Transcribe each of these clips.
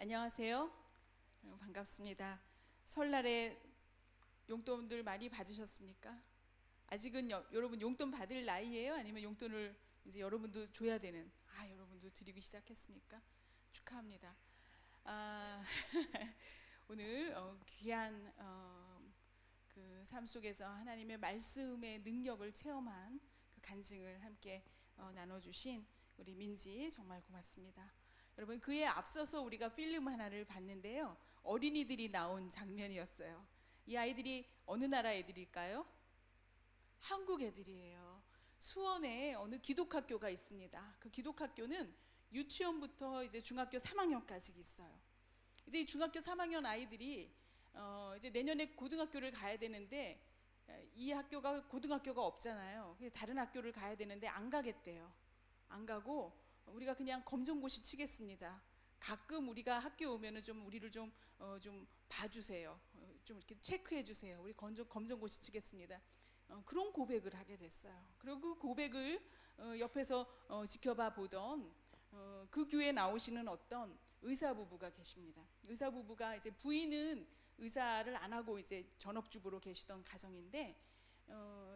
안녕하세요. 반갑습니다. 설날에 용돈들 많이 받으셨습니까? 아직은 여러분 용돈 받을 나이예요? 아니면 용돈을 이제 여러분도 줘야 되는? 여러분도 드리기 시작했습니까? 축하합니다. 아, 오늘 귀한 그 삶 속에서 하나님의 말씀의 능력을 체험한 그 간증을 함께 나눠주신 우리 민지 정말 고맙습니다. 여러분, 그에 앞서서 우리가 필름 하나를 봤는데요, 어린이들이 나온 장면이었어요. 이 아이들이 어느 나라 애들일까요? 한국 애들이에요. 수원에 어느 기독학교가 있습니다. 그 기독학교는 유치원부터 이제 중학교 3학년까지 있어요. 이제 이 중학교 3학년 아이들이 이제 내년에 고등학교를 가야 되는데, 이 학교가 고등학교가 없잖아요. 그래서 다른 학교를 가야 되는데 안 가겠대요. 안 가고 우리가 그냥 검정고시 치겠습니다. 가끔 우리가 학교 오면은 좀 우리를 좀 봐주세요. 좀 이렇게 체크해 주세요. 우리 검정고시 치겠습니다. 그런 고백을 하게 됐어요. 그리고 그 고백을 옆에서 지켜봐 보던 그 교회에 나오시는 어떤 의사 부부가 계십니다. 의사 부부가 이제 부인은 의사를 안 하고 이제 전업주부로 계시던 가정인데,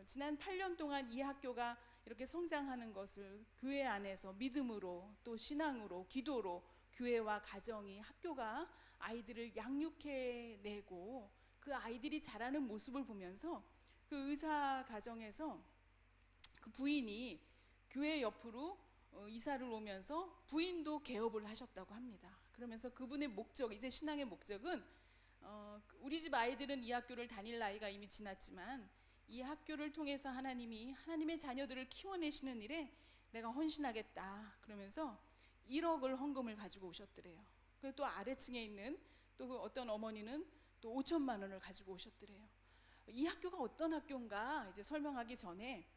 지난 8년 동안 이 학교가 이렇게 성장하는 것을 교회 안에서 믿음으로 또 신앙으로 기도로 교회와 가정이 학교가 아이들을 양육해내고 그 아이들이 자라는 모습을 보면서 그 의사 가정에서 그 부인이 교회 옆으로 이사를 오면서 부인도 개업을 하셨다고 합니다. 그러면서 그분의 목적, 이제 신앙의 목적은 우리 집 아이들은 이 학교를 다닐 나이가 이미 지났지만 이 학교를 통해서 하나님이 하나님의 자녀들을 키워내시는 일에 내가 헌신하겠다 그러면서 1억을 헌금을 가지고 오셨더래요. 그리고 또 아래층에 있는 또 어떤 어머니는 또 5천만 원을 가지고 오셨더래요. 이 학교가 어떤 학교인가 이제 설명하기 전에,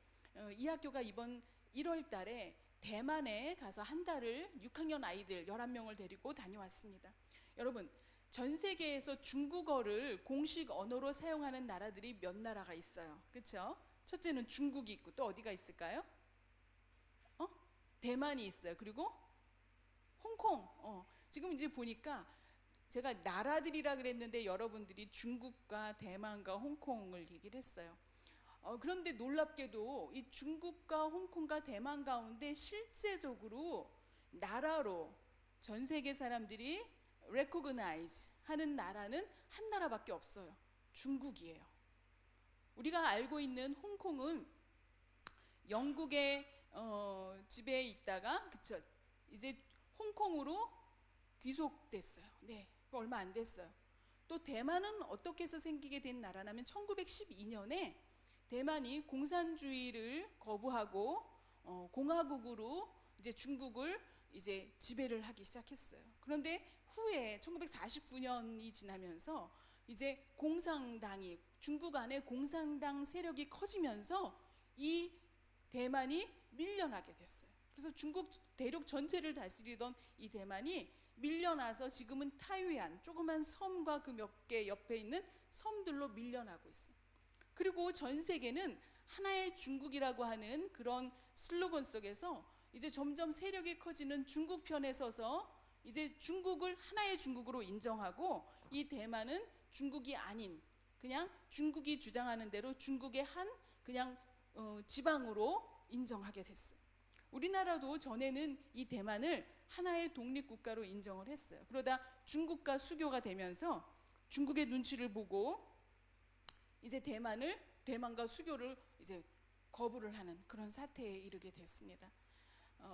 이 학교가 이번 1월 달에 대만에 가서 한 달을 6학년 아이들 11명을 데리고 다녀왔습니다. 여러분, 전 세계에서 중국어를 공식 언어로 사용하는 나라들이 몇 나라가 있어요. 그렇죠? 첫째는 중국이 있고 또 어디가 있을까요? 대만이 있어요. 그리고 홍콩. 지금 이제 보니까 제가 나라들이라 그랬는데 여러분들이 중국과 대만과 홍콩을 얘기를 했어요. 그런데 놀랍게도 이 중국과 홍콩과 대만 가운데 실제적으로 나라로 전 세계 사람들이 recognize 하는 나라는 한 나라밖에 없어요. 중국이에요. 우리가 알고 있는 홍콩은 영국의 집에 있다가 그쵸, 이제 홍콩으로 귀속됐어요. 네, 얼마 안 됐어요. 또 대만은 어떻게 해서 생기게 된 나라냐면 1912년에 대만이 공산주의를 거부하고 공화국으로 이제 중국을 이제 지배를 하기 시작했어요. 그런데 후에 1949년이 지나면서 이제 공산당이 중국 안에 공산당 세력이 커지면서 이 대만이 밀려나게 됐어요. 그래서 중국 대륙 전체를 다스리던 이 대만이 밀려나서 지금은 타이완 조그만 섬과 그 몇 개 옆에 있는 섬들로 밀려나고 있어요. 그리고 전 세계는 하나의 중국이라고 하는 그런 슬로건 속에서 이제 점점 세력이 커지는 중국 편에 서서 이제 중국을 하나의 중국으로 인정하고 이 대만은 중국이 아닌 그냥 중국이 주장하는 대로 중국의 한 그냥 지방으로 인정하게 됐어요. 우리나라도 전에는 이 대만을 하나의 독립국가로 인정을 했어요. 그러다 중국과 수교가 되면서 중국의 눈치를 보고 이제 대만과 수교를 이제 거부를 하는 그런 사태에 이르게 됐습니다.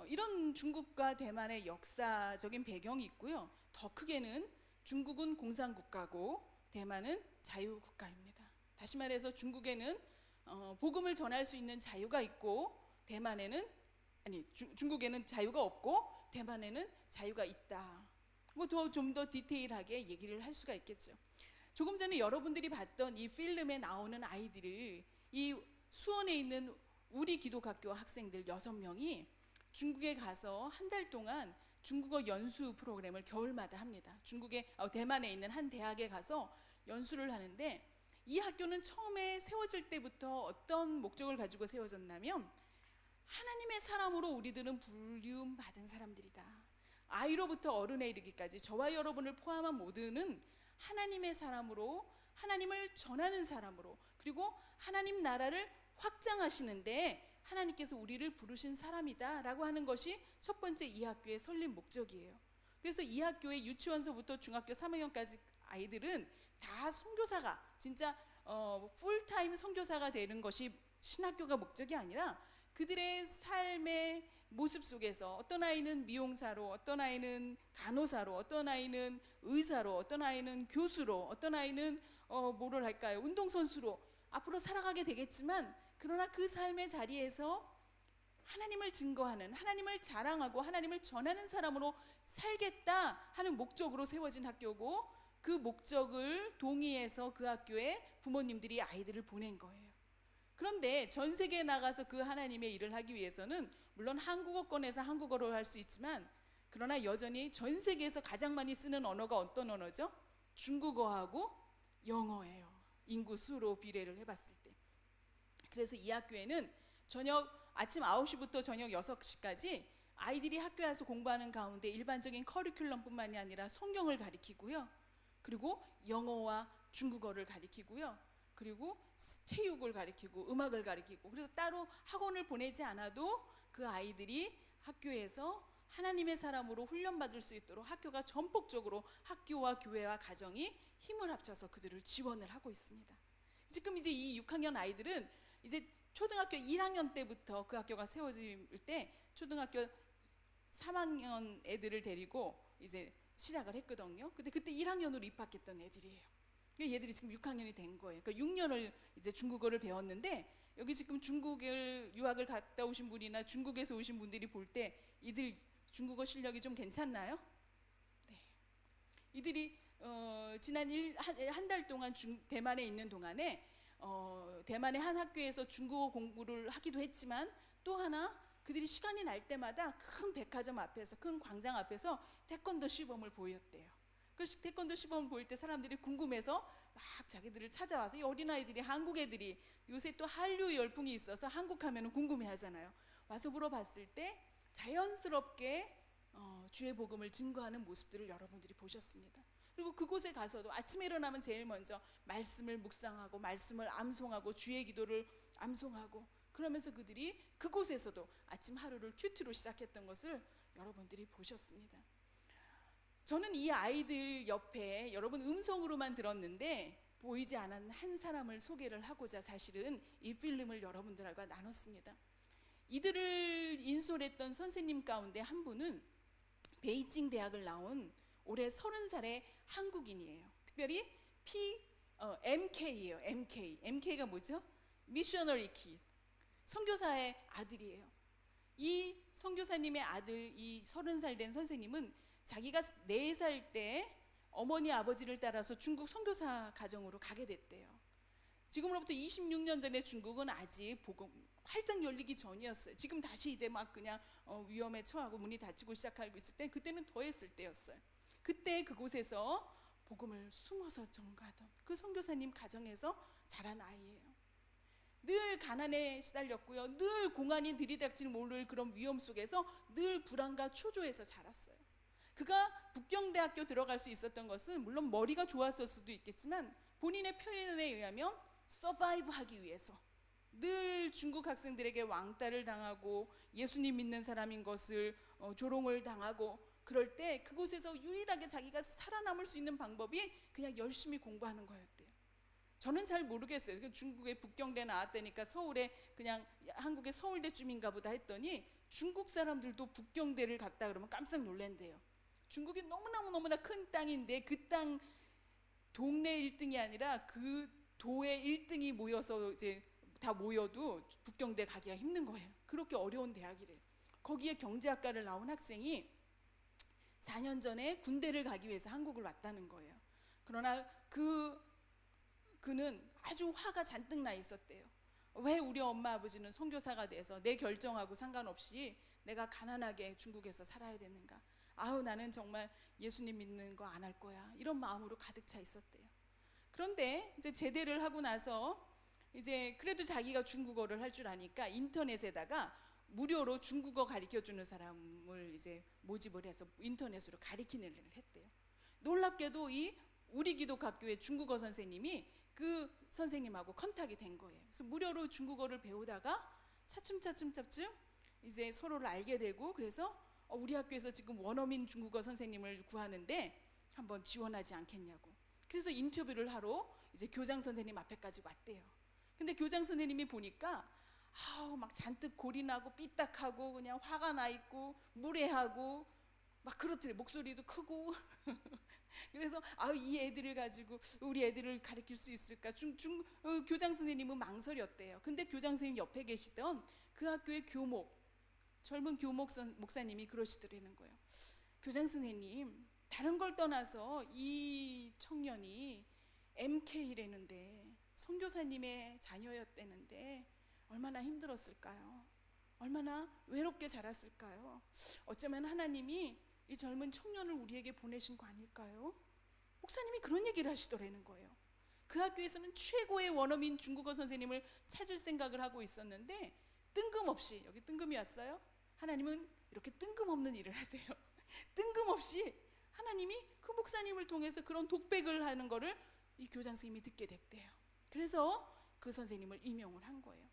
이런 중국과 대만의 역사적인 배경이 있고요. 더 크게는 중국은 공산국가고 대만은 자유국가입니다. 다시 말해서 중국에는 복음을 전할 수 있는 자유가 있고 중국에는 자유가 없고 대만에는 자유가 있다. 뭐 좀 더 디테일하게 얘기를 할 수가 있겠죠. 조금 전에 여러분들이 봤던 이 필름에 나오는 아이들을 이 수원에 있는 우리 기독학교 학생들 6명이 중국에 가서 한 달 동안 중국어 연수 프로그램을 겨울마다 합니다. 대만에 있는 한 대학에 가서 연수를 하는데, 이 학교는 처음에 세워질 때부터 어떤 목적을 가지고 세워졌냐면 하나님의 사람으로 우리들은 불리움 받은 사람들이다. 아이로부터 어른에 이르기까지 저와 여러분을 포함한 모두는 하나님의 사람으로, 하나님을 전하는 사람으로, 그리고 하나님 나라를 확장하시는데 하나님께서 우리를 부르신 사람이다 라고 하는 것이 첫 번째 이 학교의 설립 목적이에요. 그래서 이 학교의 유치원서부터 중학교 3학년까지 아이들은 다 선교사가, 진짜 풀타임 선교사가 되는 것이 신학교가 목적이 아니라 그들의 삶의 모습 속에서 어떤 아이는 미용사로, 어떤 아이는 간호사로, 어떤 아이는 의사로, 어떤 아이는 교수로, 어떤 아이는 뭐를 할까요? 운동선수로 앞으로 살아가게 되겠지만, 그러나 그 삶의 자리에서 하나님을 증거하는, 하나님을 자랑하고 하나님을 전하는 사람으로 살겠다 하는 목적으로 세워진 학교고, 그 목적을 동의해서 그 학교에 부모님들이 아이들을 보낸 거예요. 그런데 전 세계에 나가서 그 하나님의 일을 하기 위해서는 물론 한국어권에서 한국어로 할 수 있지만, 그러나 여전히 전 세계에서 가장 많이 쓰는 언어가 어떤 언어죠? 중국어하고 영어예요. 인구 수로 비례를 해봤을 때. 그래서 이 학교에는 아침 9시부터 저녁 6시까지 아이들이 학교에 와서 공부하는 가운데 일반적인 커리큘럼뿐만이 아니라 성경을 가르치고요, 그리고 영어와 중국어를 가르치고요, 그리고 체육을 가르치고 음악을 가르치고, 그래서 따로 학원을 보내지 않아도 그 아이들이 학교에서 하나님의 사람으로 훈련받을 수 있도록 학교가 전폭적으로 학교와 교회와 가정이 힘을 합쳐서 그들을 지원을 하고 있습니다. 지금 이제 이 6학년 아이들은 이제 초등학교 1학년 때부터 그 학교가 세워질 때 초등학교 3학년 애들을 데리고 이제 시작을 했거든요. 근데 그때 1학년으로 입학했던 애들이에요. 얘들이 지금 6학년이 된 거예요. 그러니까 6년을 이제 중국어를 배웠는데, 여기 지금 중국을 유학을 갔다 오신 분이나 중국에서 오신 분들이 볼 때 이들 중국어 실력이 좀 괜찮나요? 네. 이들이 지난 한 달 동안 대만에 있는 동안에 대만의 한 학교에서 중국어 공부를 하기도 했지만, 또 하나 그들이 시간이 날 때마다 큰 백화점 앞에서, 큰 광장 앞에서 태권도 시범을 보였대요. 그 태권도 시범을 보일 때 사람들이 궁금해서 막 자기들을 찾아와서, 이 어린아이들이, 한국 애들이 요새 또 한류 열풍이 있어서 한국 하면 궁금해 하잖아요. 와서 물어봤을 때 자연스럽게 주의 복음을 증거하는 모습들을 여러분들이 보셨습니다. 그리고 그곳에 가서도 아침에 일어나면 제일 먼저 말씀을 묵상하고 말씀을 암송하고 주의 기도를 암송하고, 그러면서 그들이 그곳에서도 아침 하루를 큐티로 시작했던 것을 여러분들이 보셨습니다. 저는 이 아이들 옆에 여러분 음성으로만 들었는데 보이지 않은 한 사람을 소개를 하고자 사실은 이 필름을 여러분들과 나눴습니다. 이들을 인솔했던 선생님 가운데 한 분은 베이징 대학을 나온 올해 30살의 한국인이에요. 특별히 MK예요. MK가 뭐죠? 미셔너리 키, 선교사의 아들이에요. 이 선교사님의 아들, 이 30살 된 선생님은 자기가 4살 때 어머니 아버지를 따라서 중국 선교사 가정으로 가게 됐대요. 지금으로부터 26년 전에 중국은 아직 복음 활짝 열리기 전이었어요. 지금 다시 이제 막 그냥 위험에 처하고 문이 닫히고 시작하고 있을 때, 그때는 더 했을 때였어요. 그때 그곳에서 복음을 숨어서 전가하던 그 선교사님 가정에서 자란 아이예요. 늘 가난에 시달렸고요, 늘 공안이 들이닥칠 모를 그런 위험 속에서 늘 불안과 초조해서 자랐어요. 그가 북경대학교 들어갈 수 있었던 것은 물론 머리가 좋았을 수도 있겠지만, 본인의 표현에 의하면 서바이브 하기 위해서 늘 중국 학생들에게 왕따를 당하고 예수님 믿는 사람인 것을 조롱을 당하고, 그럴 때 그곳에서 유일하게 자기가 살아남을 수 있는 방법이 그냥 열심히 공부하는 거였대요. 저는 잘 모르겠어요. 중국의 북경대 나왔다니까 서울에 그냥 한국의 서울대쯤인가 보다 했더니, 중국 사람들도 북경대를 갔다 그러면 깜짝 놀란대요. 중국이 너무나 큰 땅인데 그 땅 동네 1등이 아니라 그 도의 1등이 모여서 이제 다 모여도 북경대 가기가 힘든 거예요. 그렇게 어려운 대학이래요. 거기에 경제학과를 나온 학생이 4년 전에 군대를 가기 위해서 한국을 왔다는 거예요. 그러나 그는 아주 화가 잔뜩 나 있었대요. 왜 우리 엄마 아버지는 선교사가 돼서 내 결정하고 상관없이 내가 가난하게 중국에서 살아야 되는가? 아우, 나는 정말 예수님 믿는 거 안 할 거야. 이런 마음으로 가득 차 있었대요. 그런데 이제 제대를 하고 나서 이제 그래도 자기가 중국어를 할 줄 아니까 인터넷에다가 무료로 중국어 가르쳐주는 사람을 이제 모집을 해서 인터넷으로 가르치는 일을 했대요. 놀랍게도 이 우리 기독학교의 중국어 선생님이 그 선생님하고 컨택이 된 거예요. 그래서 무료로 중국어를 배우다가 차츰 이제 서로를 알게 되고, 그래서 우리 학교에서 지금 원어민 중국어 선생님을 구하는데 한번 지원하지 않겠냐고. 그래서 인터뷰를 하러 이제 교장 선생님 앞에까지 왔대요. 근데 교장 선생님이 보니까 막 잔뜩 골이 나고 삐딱하고 그냥 화가 나 있고 무례하고 막 그렇더래. 목소리도 크고 그래서 이 애들을 가지고 우리 애들을 가르칠 수 있을까? 교장 선생님은 망설였대요. 근데 교장 선생님 옆에 계시던 그 학교의 젊은 교목 목사님이 그러시더라는 거예요. 교장 선생님, 다른 걸 떠나서 이 청년이 MK라는데 선교사님의 자녀였다는데 얼마나 힘들었을까요? 얼마나 외롭게 자랐을까요? 어쩌면 하나님이 이 젊은 청년을 우리에게 보내신 거 아닐까요? 목사님이 그런 얘기를 하시더라는 거예요. 그 학교에서는 최고의 원어민 중국어 선생님을 찾을 생각을 하고 있었는데 뜬금없이, 여기 뜬금이 왔어요? 하나님은 이렇게 뜬금없는 일을 하세요. 뜬금없이 하나님이 그 목사님을 통해서 그런 독백을 하는 거를 이 교장 선생님이 듣게 됐대요. 그래서 그 선생님을 임용을 한 거예요.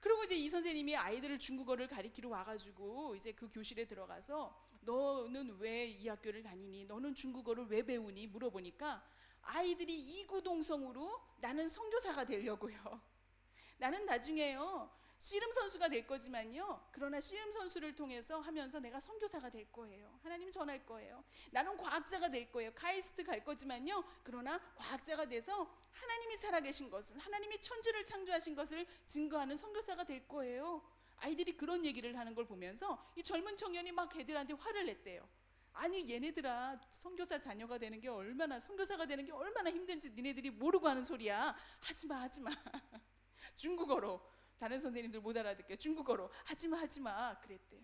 그리고 이제 이 선생님이 아이들을 중국어를 가르치러 와가지고 이제 그 교실에 들어가서 너는 왜 이 학교를 다니니? 너는 중국어를 왜 배우니? 물어보니까 아이들이 이구동성으로 나는 선교사가 되려고요. 나는 나중에요 씨름 선수가 될 거지만요, 그러나 씨름 선수를 통해서 하면서 내가 선교사가 될 거예요. 하나님 전할 거예요. 나는 과학자가 될 거예요. 카이스트 갈 거지만요, 그러나 과학자가 돼서 하나님이 살아계신 것을, 하나님이 천지를 창조하신 것을 증거하는 선교사가 될 거예요. 아이들이 그런 얘기를 하는 걸 보면서 이 젊은 청년이 막 걔들한테 화를 냈대요. 아니 얘네들아, 선교사 자녀가 되는 게 얼마나, 선교사가 되는 게 얼마나 힘든지 니네들이 모르고 하는 소리야. 하지마 중국어로. 다른 선생님들 못 알아듣게 중국어로 하지마 그랬대요.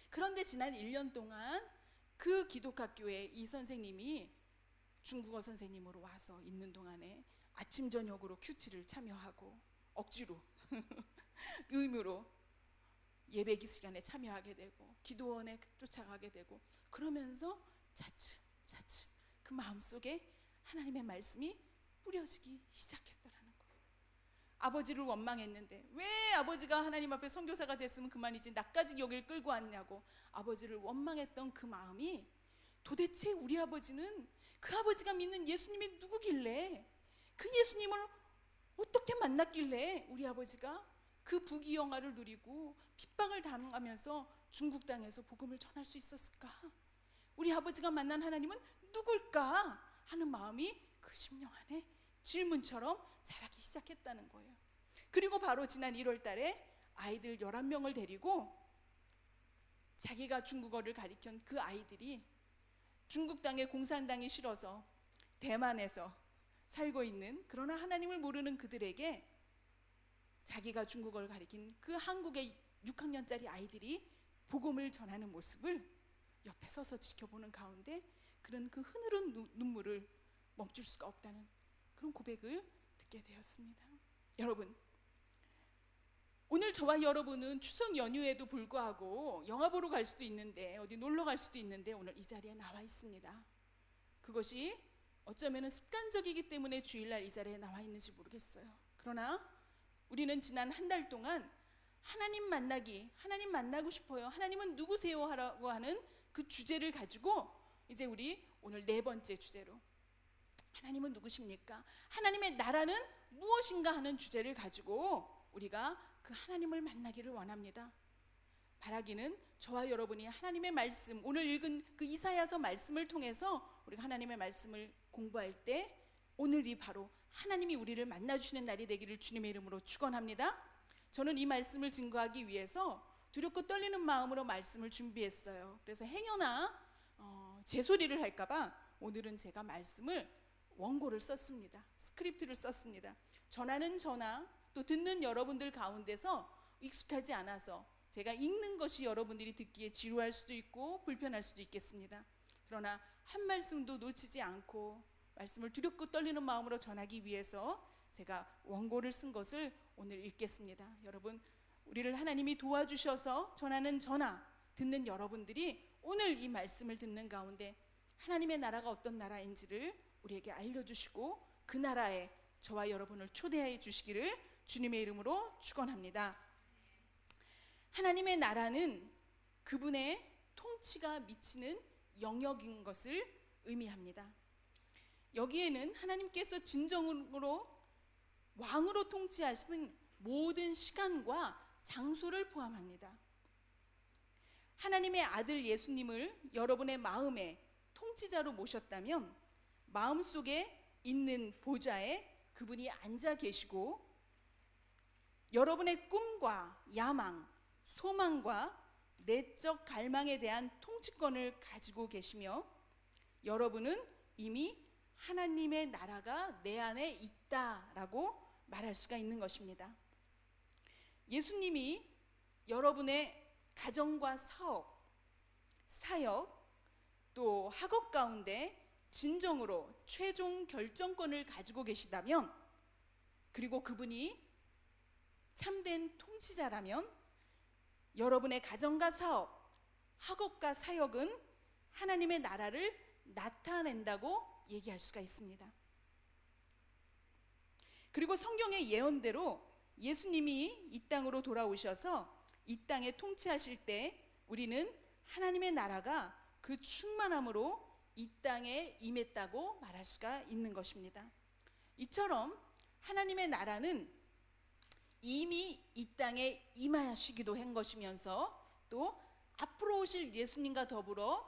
그런데 지난 1년 동안 그 기독학교에 이 선생님이 중국어 선생님으로 와서 있는 동안에 아침 저녁으로 큐티를 참여하고 억지로 의무로 예배 시간에 참여하게 되고 기도원에 쫓아가게 되고, 그러면서 차츰 그 마음속에 하나님의 말씀이 뿌려지기 시작했더라는 거예요. 아버지를 원망했는데 왜 아버지가 하나님 앞에 선교사가 됐으면 그만이지 나까지 여길 끌고 왔냐고 아버지를 원망했던 그 마음이, 도대체 우리 아버지는, 그 아버지가 믿는 예수님이 누구길래, 그 예수님을 어떻게 만났길래 우리 아버지가 그 부귀영화를 누리고 핍박을 당하면서 중국 땅에서 복음을 전할 수 있었을까? 우리 아버지가 만난 하나님은 누굴까? 하는 마음이 그 심령 안에 질문처럼 자라기 시작했다는 거예요. 그리고 바로 지난 1월 달에 아이들 11명을 데리고 자기가 중국어를 가르친 그 아이들이 중국 땅에 공산당이 싫어서 대만에서 살고 있는, 그러나 하나님을 모르는 그들에게 자기가 중국어를 가르친 그 한국의 6학년짜리 아이들이 복음을 전하는 모습을 옆에 서서 지켜보는 가운데 그런 그 흐르는 눈물을 멈출 수가 없다는 그런 고백을 듣게 되었습니다. 여러분, 오늘 저와 여러분은 추석 연휴에도 불구하고 영화 보러 갈 수도 있는데, 어디 놀러 갈 수도 있는데 오늘 이 자리에 나와 있습니다. 그것이 어쩌면 습관적이기 때문에 주일날 이 자리에 나와 있는지 모르겠어요. 그러나 우리는 지난 한 달 동안 하나님 만나고 싶어요, 하나님은 누구세요? 하라고 하는 그 주제를 가지고 이제 우리 오늘 4번째 주제로 하나님은 누구십니까? 하나님의 나라는 무엇인가 하는 주제를 가지고 우리가 그 하나님을 만나기를 원합니다. 바라기는 저와 여러분이 하나님의 말씀, 오늘 읽은 그 이사야서 말씀을 통해서 우리가 하나님의 말씀을 공부할 때 오늘이 바로 하나님이 우리를 만나주시는 날이 되기를 주님의 이름으로 축원합니다. 저는 이 말씀을 증거하기 위해서 두렵고 떨리는 마음으로 말씀을 준비했어요. 그래서 행여나 제소리를 할까봐 오늘은 제가 말씀을 원고를 썼습니다. 스크립트를 썼습니다. 전하는 저나 또 듣는 여러분들 가운데서 익숙하지 않아서 제가 읽는 것이 여러분들이 듣기에 지루할 수도 있고 불편할 수도 있겠습니다. 그러나 한 말씀도 놓치지 않고 말씀을 두렵고 떨리는 마음으로 전하기 위해서 제가 원고를 쓴 것을 오늘 읽겠습니다. 여러분, 우리를 하나님이 도와주셔서 전하는 전하, 듣는 여러분들이 오늘 이 말씀을 듣는 가운데 하나님의 나라가 어떤 나라인지를 우리에게 알려주시고 그 나라에 저와 여러분을 초대해 주시기를 주님의 이름으로 축원합니다. 하나님의 나라는 그분의 통치가 미치는 영역인 것을 의미합니다. 여기에는 하나님께서 진정으로 왕으로 통치하시는 모든 시간과 장소를 포함합니다. 하나님의 아들 예수님을 여러분의 마음에 통치자로 모셨다면 마음속에 있는 보좌에 그분이 앉아 계시고 여러분의 꿈과 야망, 소망과 내적 갈망에 대한 통치권을 가지고 계시며 여러분은 이미 하나님의 나라가 내 안에 있다라고 말할 수가 있는 것입니다. 예수님이 여러분의 가정과 사업, 사역, 또 학업 가운데 진정으로 최종 결정권을 가지고 계시다면, 그리고 그분이 참된 통치자라면 여러분의 가정과 사업, 학업과 사역은 하나님의 나라를 나타낸다고 얘기할 수가 있습니다. 그리고 성경의 예언대로 예수님이 이 땅으로 돌아오셔서 이 땅에 통치하실 때 우리는 하나님의 나라가 그 충만함으로 이 땅에 임했다고 말할 수가 있는 것입니다. 이처럼 하나님의 나라는 이미 이 땅에 임하시기도 한 것이면서 또 앞으로 오실 예수님과 더불어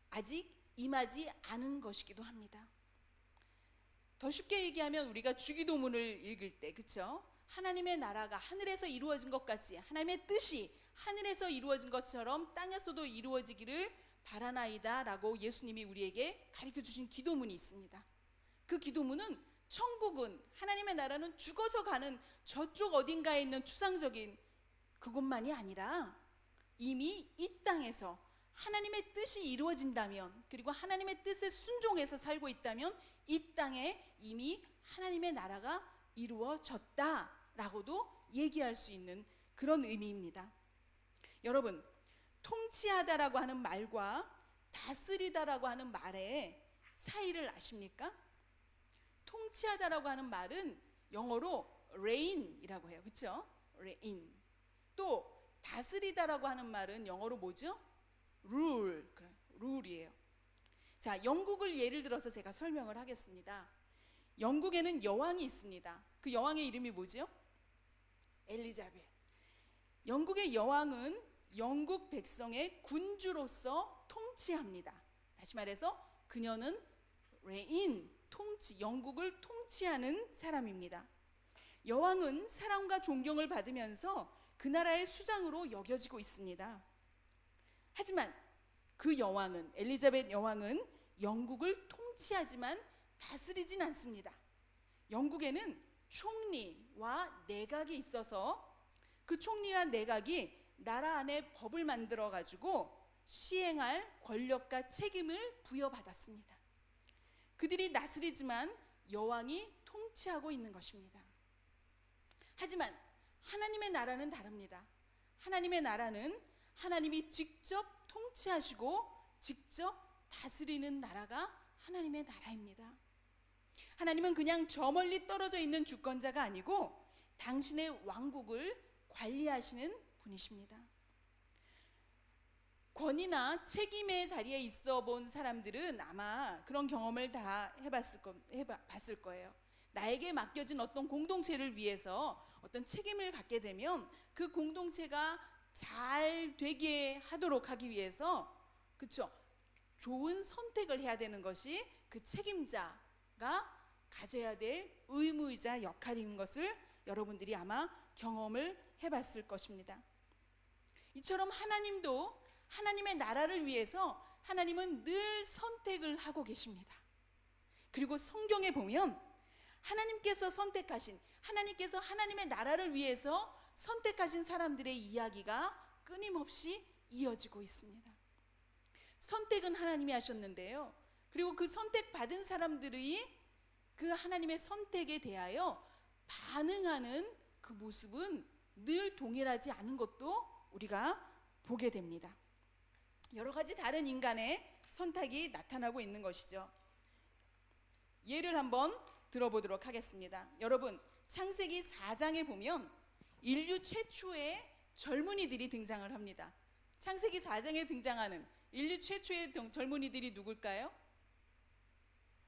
아직 임하지 않은 것이기도 합니다. 더 쉽게 얘기하면 우리가 주기도문을 읽을 때, 그렇죠? 하나님의 나라가 하늘에서 이루어진 것 같이 하나님의 뜻이 하늘에서 이루어진 것처럼 땅에서도 이루어지기를 바라나이다 라고 예수님이 우리에게 가르쳐 주신 기도문이 있습니다. 그 기도문은 천국은, 하나님의 나라는 죽어서 가는 저쪽 어딘가에 있는 추상적인 그곳만이 아니라 이미 이 땅에서 하나님의 뜻이 이루어진다면, 그리고 하나님의 뜻에 순종해서 살고 있다면 이 땅에 이미 하나님의 나라가 이루어졌다라고도 얘기할 수 있는 그런 의미입니다. 여러분, 통치하다라고 하는 말과 다스리다라고 하는 말의 차이를 아십니까? 통치하다라고 하는 말은 영어로 reign이라고 해요. 그렇죠? reign. 또 다스리다라고 하는 말은 영어로 뭐죠? rule이에요. 자, 영국을 예를 들어서 제가 설명을 하겠습니다. 영국에는 여왕이 있습니다. 그 여왕의 이름이 뭐죠? 엘리자벳. 영국의 여왕은 영국 백성의 군주로서 통치합니다. 다시 말해서 그녀는 reign, 통치, 영국을 통치하는 사람입니다. 여왕은 사랑과 존경을 받으면서 그 나라의 수장으로 여겨지고 있습니다. 하지만 그 여왕은, 엘리자벳 여왕은 영국을 통치하지만 다스리진 않습니다. 영국에는 총리와 내각이 있어서 그 총리와 내각이 나라 안에 법을 만들어 가지고 시행할 권력과 책임을 부여받았습니다. 그들이 다스리지만 여왕이 통치하고 있는 것입니다. 하지만 하나님의 나라는 다릅니다. 하나님의 나라는 하나님이 직접 통치하시고 직접 다스리는 나라가 하나님의 나라입니다. 하나님은 그냥 저 멀리 떨어져 있는 주권자가 아니고 당신의 왕국을 관리하시는 분이십니다. 권위나 책임의 자리에 있어 본 사람들은 아마 그런 경험을 다 해봤을 거예요. 나에게 맡겨진 어떤 공동체를 위해서 어떤 책임을 갖게 되면 그 공동체가 잘 되게 하도록 하기 위해서, 그렇죠? 좋은 선택을 해야 되는 것이 그 책임자가 가져야 될 의무이자 역할인 것을 여러분들이 아마 경험을 해봤을 것입니다. 이처럼 하나님도 하나님의 나라를 위해서 하나님은 늘 선택을 하고 계십니다. 그리고 성경에 보면 하나님께서 선택하신, 하나님께서 하나님의 나라를 위해서 선택하신 사람들의 이야기가 끊임없이 이어지고 있습니다. 선택은 하나님이 하셨는데요, 그리고 그 선택받은 사람들이 그 하나님의 선택에 대하여 반응하는 그 모습은 늘 동일하지 않은 것도 우리가 보게 됩니다. 여러 가지 다른 인간의 선택이 나타나고 있는 것이죠. 예를 한번 들어보도록 하겠습니다. 여러분, 창세기 4장에 보면 인류 최초의 젊은이들이 등장을 합니다. 창세기 4장에 등장하는 인류 최초의 젊은이들이 누굴까요?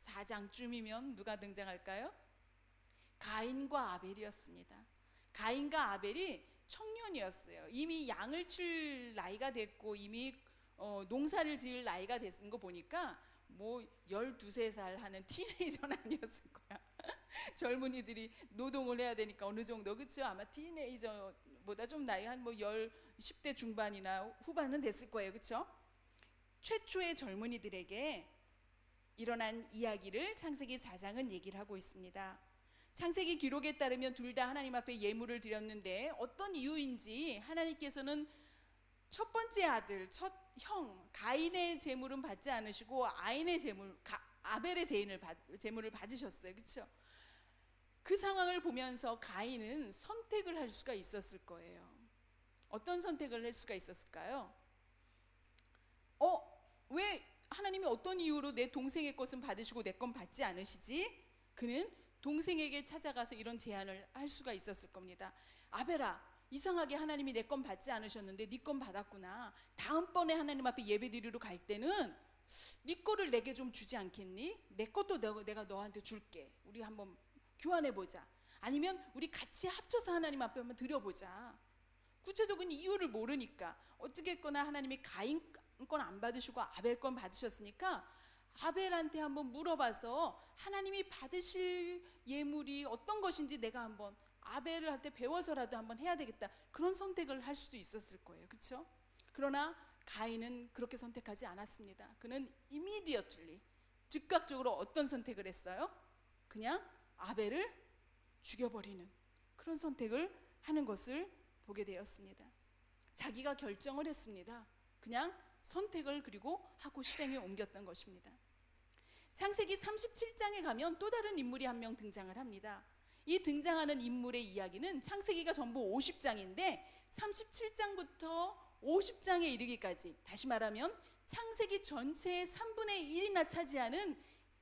4장쯤이면 누가 등장할까요? 가인과 아벨이었습니다. 가인과 아벨이 청년이었어요. 이미 양을 칠 나이가 됐고 이미 농사를 지을 나이가 됐는 거 보니까 뭐 12~13살 하는 티네이저는 아니었을 거야. 젊은이들이 노동을 해야 되니까 어느 정도, 그렇죠? 아마 티네이저보다 좀 나이 한 뭐 10대 중반이나 후반은 됐을 거예요. 그렇죠? 최초의 젊은이들에게 일어난 이야기를 창세기 4장은 얘기를 하고 있습니다. 창세기 기록에 따르면 둘 다 하나님 앞에 예물을 드렸는데 어떤 이유인지 하나님께서는 첫 번째 아들, 첫 형 가인의 제물은 받지 않으시고 아벨의 제물을 받으셨어요. 그렇죠? 그 상황을 보면서 가인은 선택을 할 수가 있었을 거예요. 어떤 선택을 할 수가 있었을까요? 왜 하나님이 어떤 이유로 내 동생의 것은 받으시고 내 건 받지 않으시지? 그는 동생에게 찾아가서 이런 제안을 할 수가 있었을 겁니다. 아벨아, 이상하게 하나님이 내 건 받지 않으셨는데 네 건 받았구나. 다음번에 하나님 앞에 예배드리러 갈 때는 네 거를 내게 좀 주지 않겠니? 내 것도 내가 너한테 줄게. 우리 한번 교환해보자. 아니면 우리 같이 합쳐서 하나님 앞에 한번 드려보자. 구체적인 이유를 모르니까 어떻겠거나 하나님이 가인 건 안 받으시고 아벨 건 받으셨으니까 아벨한테 한번 물어봐서 하나님이 받으실 예물이 어떤 것인지 내가 한번 아벨한테 배워서라도 한번 해야 되겠다. 그런 선택을 할 수도 있었을 거예요. 그렇죠? 그러나 가인은 그렇게 선택하지 않았습니다. 그는 immediately, 즉각적으로 어떤 선택을 했어요? 그냥 아벨을 죽여버리는 그런 선택을 하는 것을 보게 되었습니다. 자기가 결정을 했습니다. 그냥 선택을 그리고 하고 실행에 옮겼던 것입니다. 창세기 37장에 가면 또 다른 인물이 한 명 등장을 합니다. 이 등장하는 인물의 이야기는 창세기가 전부 50장인데 37장부터 50장에 이르기까지, 다시 말하면 창세기 전체의 3분의 1이나 차지하는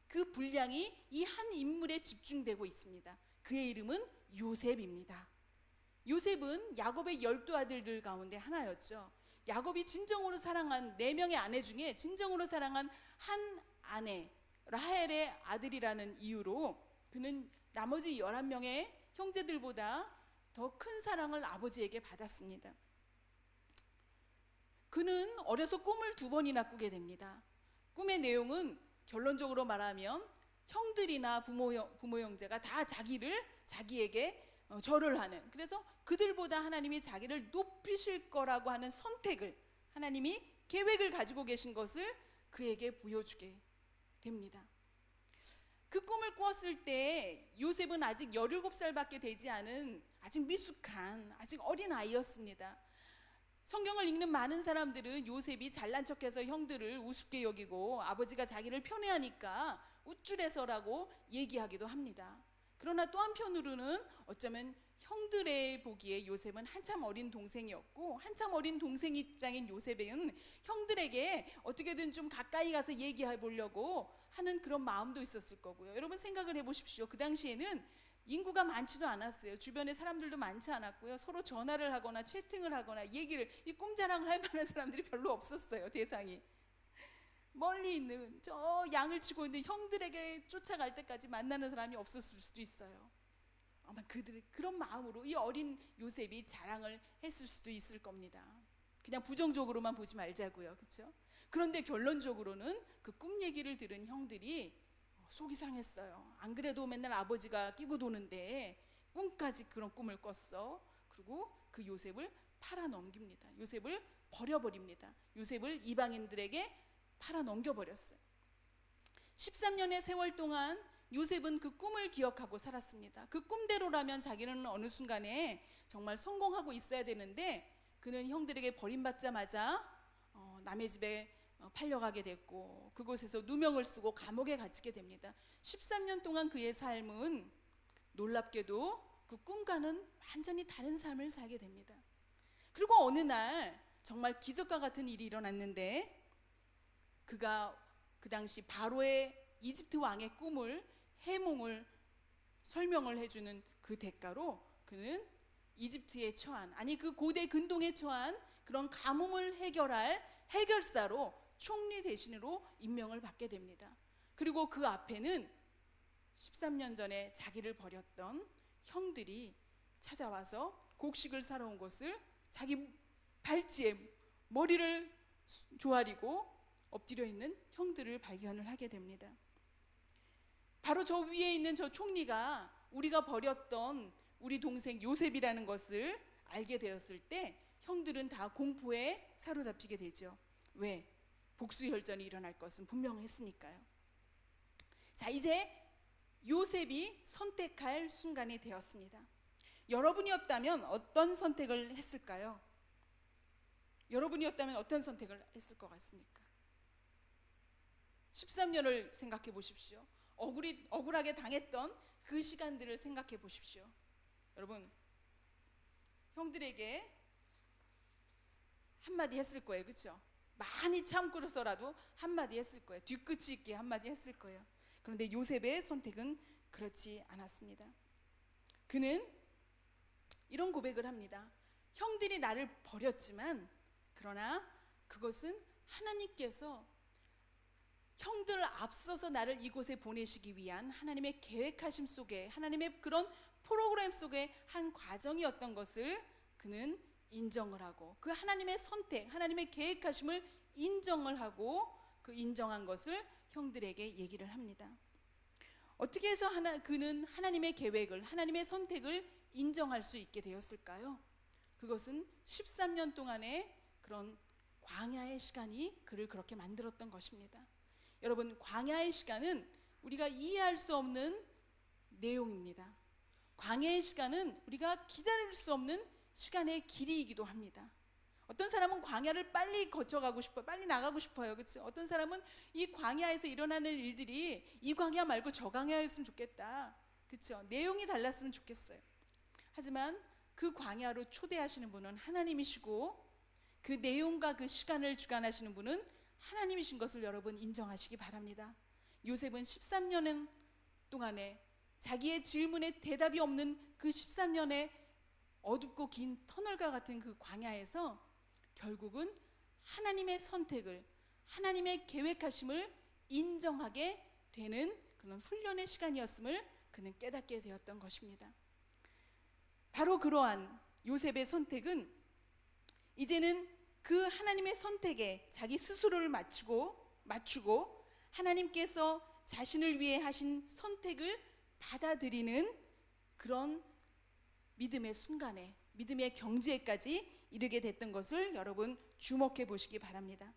그 분량이 이 한 인물에 집중되고 있습니다. 그의 이름은 요셉입니다. 요셉은 야곱의 12아들들 가운데 하나였죠. 야곱이 진정으로 사랑한 4명의 아내 중에 진정으로 사랑한 한 아내 라헬의 아들이라는 이유로 그는 나머지 11명의 형제들보다 더 큰 사랑을 아버지에게 받았습니다. 그는 어려서 꿈을 2번이나 꾸게 됩니다. 꿈의 내용은 결론적으로 말하면 형들이나 부모 형제가 다 자기에게 절을 하는, 그래서 그들보다 하나님이 자기를 높이실 거라고 하는 선택을, 하나님이 계획을 가지고 계신 것을 그에게 보여주게 됩니다. 그 꿈을 꾸었을 때 요셉은 아직 17살밖에 되지 않은 아직 미숙한 아직 어린 아이였습니다. 성경을 읽는 많은 사람들은 요셉이 잘난 척해서 형들을 우습게 여기고 아버지가 자기를 편애하니까 우쭐해서라고 얘기하기도 합니다. 그러나 또 한편으로는 어쩌면 형들의 보기에 요셉은 한참 어린 동생이었고, 한참 어린 동생 입장인 요셉은 형들에게 어떻게든 좀 가까이 가서 얘기해 보려고 하는 그런 마음도 있었을 거고요. 여러분 생각을 해보십시오. 그 당시에는 인구가 많지도 않았어요. 주변에 사람들도 많지 않았고요. 서로 전화를 하거나 채팅을 하거나 이 꿈자랑을 할 만한 사람들이 별로 없었어요. 대상이 멀리 있는 저 양을 치고 있는 형들에게 쫓아갈 때까지 만나는 사람이 없었을 수도 있어요. 아마 그들의 그런 마음으로 이 어린 요셉이 자랑을 했을 수도 있을 겁니다. 그냥 부정적으로만 보지 말자고요. 그렇죠? 그런데 결론적으로는 그 꿈 얘기를 들은 형들이 속이 상했어요. 안 그래도 맨날 아버지가 끼고 도는데 꿈까지 그런 꿈을 꿨어. 그리고 그 요셉을 팔아 넘깁니다. 요셉을 버려버립니다. 요셉을 이방인들에게 팔아 넘겨버렸어요. 13년의 세월 동안 요셉은 그 꿈을 기억하고 살았습니다. 그 꿈대로라면 자기는 어느 순간에 정말 성공하고 있어야 되는데 그는 형들에게 버림받자마자 남의 집에 팔려가게 됐고 그곳에서 누명을 쓰고 감옥에 갇히게 됩니다. 13년 동안 그의 삶은 놀랍게도 그 꿈과는 완전히 다른 삶을 살게 됩니다. 그리고 어느 날 정말 기적과 같은 일이 일어났는데, 그가 그 당시 바로의 이집트 왕의 꿈을, 해몽을 설명을 해주는 그 대가로 그는 이집트에 처한, 아니 그 고대 근동에 처한 그런 가뭄을 해결할 해결사로, 총리 대신으로 임명을 받게 됩니다. 그리고 그 앞에는 13년 전에 자기를 버렸던 형들이 찾아와서 곡식을 사러 온 것을, 자기 발치에 머리를 조아리고 엎드려 있는 형들을 발견을 하게 됩니다. 바로 저 위에 있는 저 총리가 우리가 버렸던 우리 동생 요셉이라는 것을 알게 되었을 때 형들은 다 공포에 사로잡히게 되죠. 왜? 복수혈전이 일어날 것은 분명했으니까요. 자, 이제 요셉이 선택할 순간이 되었습니다. 여러분이었다면 어떤 선택을 했을까요? 여러분이었다면 어떤 선택을 했을 것 같습니까? 13년을 생각해 보십시오. 억울하게 당했던 그 시간들을 생각해 보십시오. 여러분, 형들에게 한마디 했을 거예요. 그렇죠? 많이 참고서라도 한마디 했을 거예요. 뒤끝이 있게 한마디 했을 거예요. 그런데 요셉의 선택은 그렇지 않았습니다. 그는 이런 고백을 합니다. 형들이 나를 버렸지만, 그러나 그것은 하나님께서 형들을 앞서서 나를 이곳에 보내시기 위한 하나님의 계획하심 속에, 하나님의 그런 프로그램 속에 한 과정이었던 것을 그는 인정을 하고, 그 하나님의 선택, 하나님의 계획하심을 인정을 하고, 그 인정한 것을 형들에게 얘기를 합니다. 어떻게 해서 그는 하나님의 계획을, 하나님의 선택을 인정할 수 있게 되었을까요? 그것은 13년 동안의 그런 광야의 시간이 그를 그렇게 만들었던 것입니다. 여러분, 광야의 시간은 우리가 이해할 수 없는 내용입니다. 광야의 시간은 우리가 기다릴 수 없는 시간의 길이이기도 합니다. 어떤 사람은 광야를 빨리 거쳐가고 싶어요. 빨리 나가고 싶어요. 그렇죠? 어떤 사람은 이 광야에서 일어나는 일들이 이 광야 말고 저 광야였으면 좋겠다. 그렇죠? 내용이 달랐으면 좋겠어요. 하지만 그 광야로 초대하시는 분은 하나님이시고, 그 내용과 그 시간을 주관하시는 분은 하나님이신 것을 여러분 인정하시기 바랍니다. 요셉은 13년 동안에 자기의 질문에 대답이 없는 그 13년의 어둡고 긴 터널과 같은 그 광야에서 결국은 하나님의 선택을, 하나님의 계획하심을 인정하게 되는 그런 훈련의 시간이었음을 그는 깨닫게 되었던 것입니다. 바로 그러한 요셉의 선택은 이제는 그 하나님의 선택에 자기 스스로를 맞추고 하나님께서 자신을 위해 하신 선택을 받아들이는 그런 믿음의 순간에, 믿음의 경지에까지 이르게 됐던 것을 여러분 주목해 보시기 바랍니다.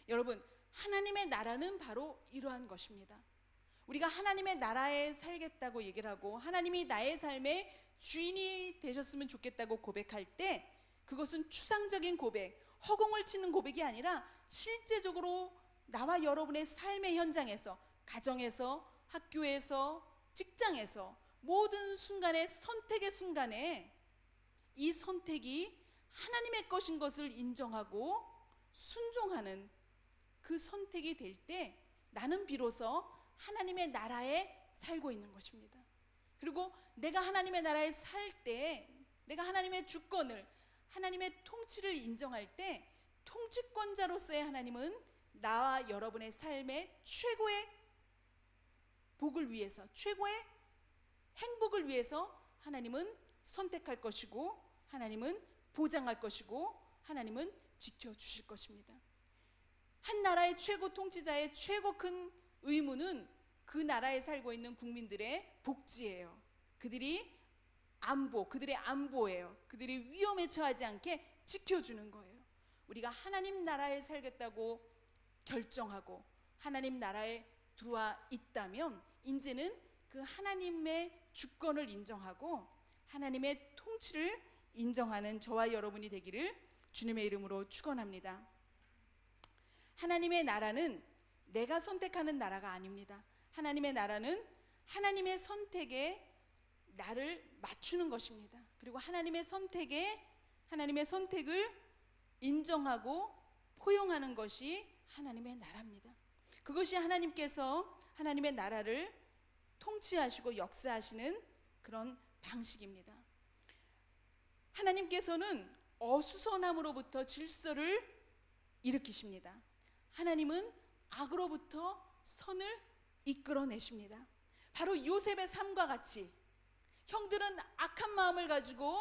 여러분, 하나님의 나라는 바로 이러한 것입니다. 우리가 하나님의 나라에 살겠다고 얘기를 하고 하나님이 나의 삶의 주인이 되셨으면 좋겠다고 고백할 때, 그것은 추상적인 고백, 허공을 치는 고백이 아니라 실제적으로 나와 여러분의 삶의 현장에서, 가정에서, 학교에서, 직장에서 모든 순간에, 선택의 순간에 이 선택이 하나님의 것인 것을 인정하고 순종하는 그 선택이 될 때 나는 비로소 하나님의 나라에 살고 있는 것입니다. 그리고 내가 하나님의 나라에 살 때, 내가 하나님의 주권을, 하나님의 통치를 인정할 때, 통치권자로서의 하나님은 나와 여러분의 삶의 최고의 복을 위해서, 최고의 행복을 위해서 하나님은 선택할 것이고, 하나님은 보장할 것이고, 하나님은 지켜주실 것입니다. 한 나라의 최고 통치자의 최고 큰 의무는 그 나라에 살고 있는 국민들의 복지예요. 그들의 안보예요. 그들이 위험에 처하지 않게 지켜주는 거예요. 우리가 하나님 나라에 살겠다고 결정하고 하나님 나라에 들어와 있다면 이제는 그 하나님의 주권을 인정하고 하나님의 통치를 인정하는 저와 여러분이 되기를 주님의 이름으로 축원합니다. 하나님의 나라는 내가 선택하는 나라가 아닙니다. 하나님의 나라는 하나님의 선택에 나를 맞추는 것입니다. 그리고 하나님의 선택을 인정하고 포용하는 것이 하나님의 나라입니다. 그것이 하나님께서 하나님의 나라를 통치하시고 역사하시는 그런 방식입니다. 하나님께서는 어수선함으로부터 질서를 일으키십니다. 하나님은 악으로부터 선을 이끌어내십니다. 바로 요셉의 삶과 같이 형들은 악한 마음을 가지고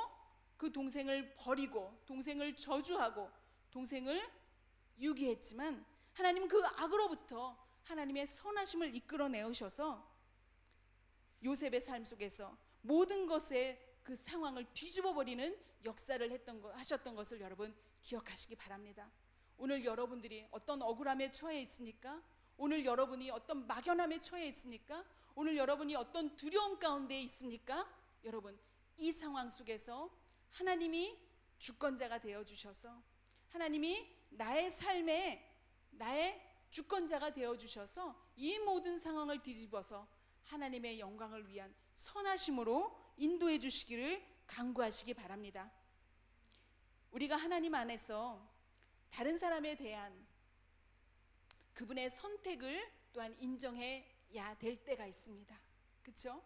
그 동생을 버리고 동생을 저주하고 동생을 유기했지만 하나님은 그 악으로부터 하나님의 선하심을 이끌어내오셔서 요셉의 삶 속에서 모든 것의 그 상황을 뒤집어 버리는 역사를 하셨던 것을 여러분 기억하시기 바랍니다. 오늘 여러분들이 어떤 억울함에 처해 있습니까? 오늘 여러분이 어떤 막연함에 처해 있습니까? 오늘 여러분이 어떤 두려움 가운데 있습니까? 여러분, 이 상황 속에서 하나님이 주권자가 되어주셔서 하나님이 나의 삶에 나의 주권자가 되어주셔서 이 모든 상황을 뒤집어서 하나님의 영광을 위한 선하심으로 인도해 주시기를 간구하시기 바랍니다. 우리가 하나님 안에서 다른 사람에 대한 그분의 선택을 또한 인정해야 될 때가 있습니다. 그렇죠?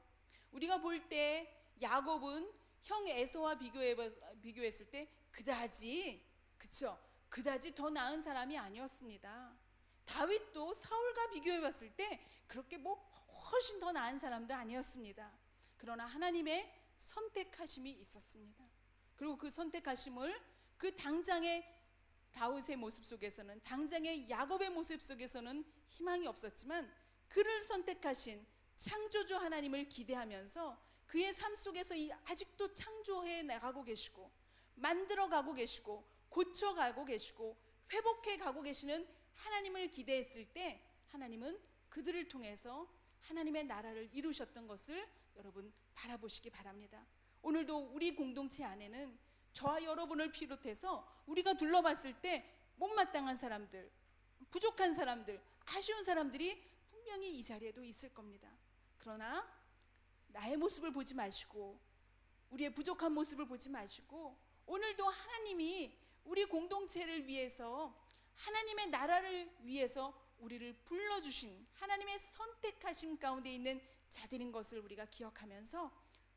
우리가 볼 때 야곱은 형 에서와 비교했을 때 그다지, 그렇죠? 그다지 더 나은 사람이 아니었습니다. 다윗도 사울과 비교해봤을 때 그렇게 훨씬 더 나은 사람도 아니었습니다. 그러나 하나님의 선택하심이 있었습니다. 그리고 그 선택하심을 그 당장의 다윗의 모습 속에서는, 당장의 야곱의 모습 속에서는 희망이 없었지만 그를 선택하신 창조주 하나님을 기대하면서 그의 삶 속에서 아직도 창조해 나가고 계시고 만들어 가고 계시고 고쳐가고 계시고 회복해 가고 계시는 하나님을 기대했을 때 하나님은 그들을 통해서 하나님의 나라를 이루셨던 것을 여러분 바라보시기 바랍니다. 오늘도 우리 공동체 안에는 저와 여러분을 비롯해서 우리가 둘러봤을 때 못마땅한 사람들, 부족한 사람들, 아쉬운 사람들이 분명히 이 자리에도 있을 겁니다. 그러나 나의 모습을 보지 마시고 우리의 부족한 모습을 보지 마시고 오늘도 하나님이 우리 공동체를 위해서 하나님의 나라를 위해서 우리를 불러주신 하나님의 선택하심 가운데 있는 자들인 것을 우리가 기억하면서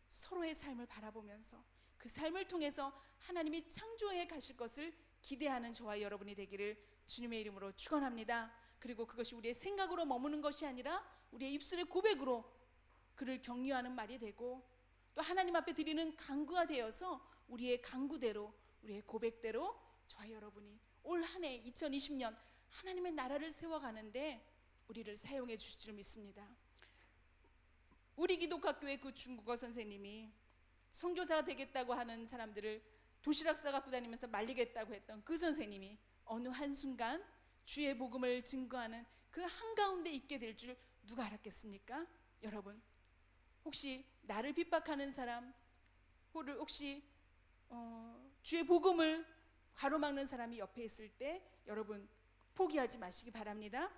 서로의 삶을 바라보면서 그 삶을 통해서 하나님이 창조해 가실 것을 기대하는 저와 여러분이 되기를 주님의 이름으로 축원합니다. 그리고 그것이 우리의 생각으로 머무는 것이 아니라 우리의 입술의 고백으로 그를 격려하는 말이 되고 또 하나님 앞에 드리는 간구가 되어서 우리의 간구대로 우리의 고백대로 저와 여러분이 올 한 해 2020년 하나님의 나라를 세워가는데 우리를 사용해 주실 줄 믿습니다. 우리 기독학교의 그 중국어 선생님이 선교사가 되겠다고 하는 사람들을 도시락 싸갖고 다니면서 말리겠다고 했던 그 선생님이 어느 한순간 주의 복음을 증거하는 그 한가운데 있게 될 줄 누가 알았겠습니까? 여러분, 혹시 나를 핍박하는 사람, 혹시 주의 복음을 가로막는 사람이 옆에 있을 때 여러분 포기하지 마시기 바랍니다.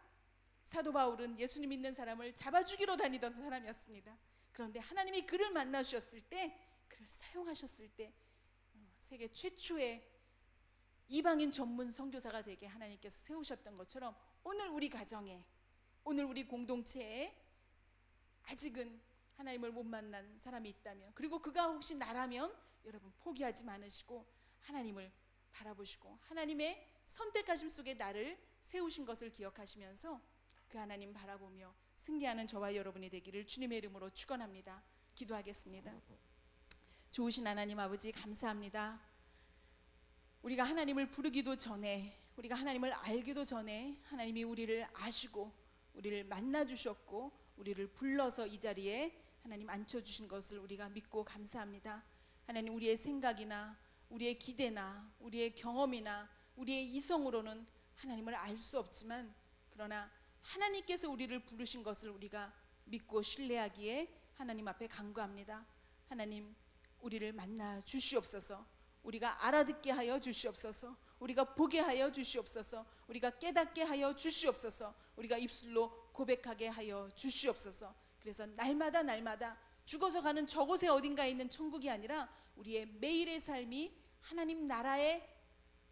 사도 바울은 예수님 믿는 사람을 잡아주기로 다니던 사람이었습니다. 그런데 하나님이 그를 만나 주셨을 때, 그를 사용하셨을 때 세계 최초의 이방인 전문 선교사가 되게 하나님께서 세우셨던 것처럼 오늘 우리 가정에, 오늘 우리 공동체에 아직은 하나님을 못 만난 사람이 있다면, 그리고 그가 혹시 나라면 여러분 포기하지 않으시고 하나님을 바라보시고 하나님의 선택하심 속에 나를 세우신 것을 기억하시면서 그 하나님 바라보며 승리하는 저와 여러분이 되기를 주님의 이름으로 축원합니다. 기도하겠습니다. 좋으신 하나님 아버지 감사합니다. 우리가 하나님을 부르기도 전에, 우리가 하나님을 알기도 전에 하나님이 우리를 아시고 우리를 만나 주셨고 우리를 불러서 이 자리에 하나님 앉혀주신 것을 우리가 믿고 감사합니다. 하나님, 우리의 생각이나 우리의 기대나 우리의 경험이나 우리의 이성으로는 하나님을 알 수 없지만, 그러나 하나님께서 우리를 부르신 것을 우리가 믿고 신뢰하기에 하나님 앞에 간구합니다. 하나님, 우리를 만나 주시옵소서. 우리가 알아듣게 하여 주시옵소서. 우리가 보게 하여 주시옵소서. 우리가 깨닫게 하여 주시옵소서. 우리가 입술로 고백하게 하여 주시옵소서. 그래서 날마다 죽어서 가는 저곳에 어딘가에 있는 천국이 아니라 우리의 매일의 삶이 하나님 나라에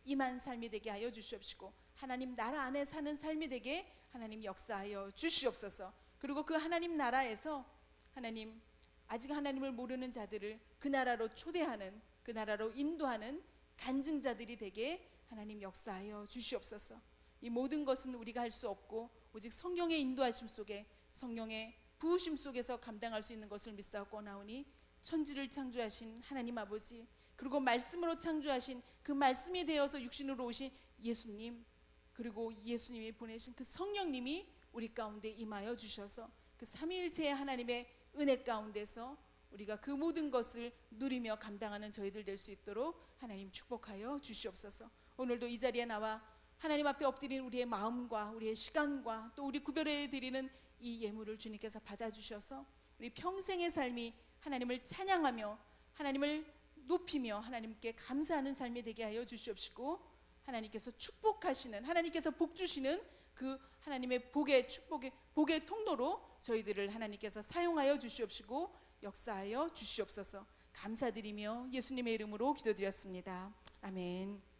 임한 삶이 되게 하여 주시옵시고, 하나님 나라 안에 사는 삶이 되게 하나님 역사하여 주시옵소서. 그리고 그 하나님 나라에서 하나님, 아직 하나님을 모르는 자들을 그 나라로 초대하는, 그 나라로 인도하는 간증자들이 되게 하나님 역사하여 주시옵소서. 이 모든 것은 우리가 할 수 없고 오직 성령의 인도하심 속에, 성령의 부으심 속에서 감당할 수 있는 것을 믿사옵고 나오니, 천지를 창조하신 하나님 아버지, 그리고 말씀으로 창조하신 그 말씀이 되어서 육신으로 오신 예수님, 그리고 예수님이 보내신 그 성령님이 우리 가운데 임하여 주셔서 그 삼위일체의 하나님의 은혜 가운데서 우리가 그 모든 것을 누리며 감당하는 저희들 될 수 있도록 하나님 축복하여 주시옵소서. 오늘도 이 자리에 나와 하나님 앞에 엎드린 우리의 마음과 우리의 시간과 또 우리 구별해 드리는 이 예물을 주님께서 받아주셔서 우리 평생의 삶이 하나님을 찬양하며 하나님을 높이며 하나님께 감사하는 삶이 되게 하여 주시옵시고, 하나님께서 축복하시는, 하나님께서 복 주시는 그 하나님의 복의 복의 통로로 저희들을 하나님께서 사용하여 주시옵시고 역사하여 주시옵소서. 감사드리며 예수님의 이름으로 기도드렸습니다. 아멘.